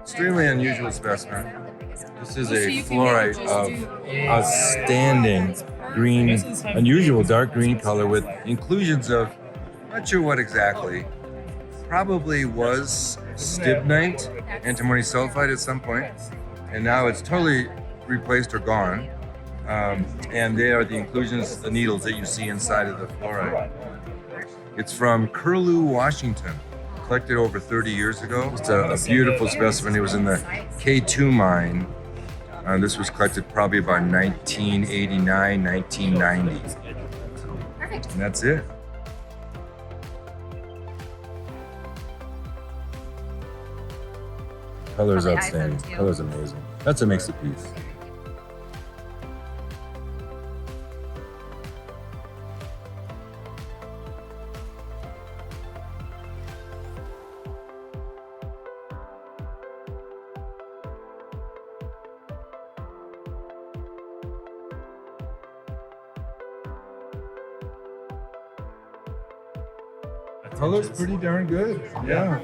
Extremely unusual specimen. This is a fluorite of outstanding green, unusual dark green color with inclusions of, not sure what exactly, probably was stibnite, antimony sulfide at some point, and now it's totally replaced or gone. And they are the inclusions, the needles that you see inside of the fluorite. It's from Curlew, Washington. Collected over 30 years ago. It's a beautiful specimen. It was in the K2 mine. This was collected probably about 1989, 1990. Perfect. And that's it. Color's outstanding. Color's amazing. That's what makes the piece. The color's pretty darn good. Yeah.